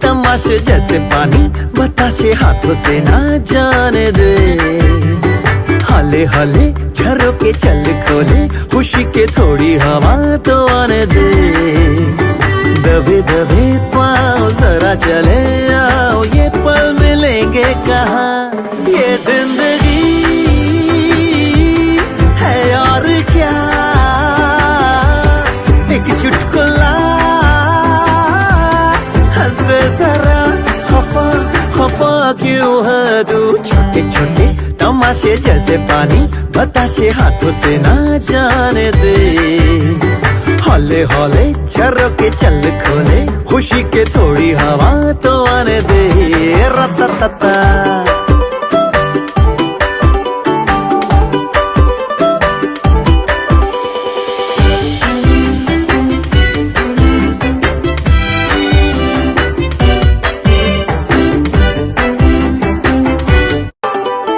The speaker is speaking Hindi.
तमाशे जैसे पानी बताशे हाथों से ना जाने दे। हाले हाले झरोके चल खोले, खुशी के थोड़ी हवा तो आने दे। दबे दबे पाँव जरा चले आओ, ये पल मिलेंगे कहाँ, ये जिंदगी है और क्या, एक चुटकुला हंस दे जरा, खफा खफा क्यों है तू। छोटे छोटे तमाशे जैसे पानी बताशे हाथों से ना जाने दे। हौले हौले झरोके चल खोले, खुशी के थोड़ी हवा तो आने दे। रततता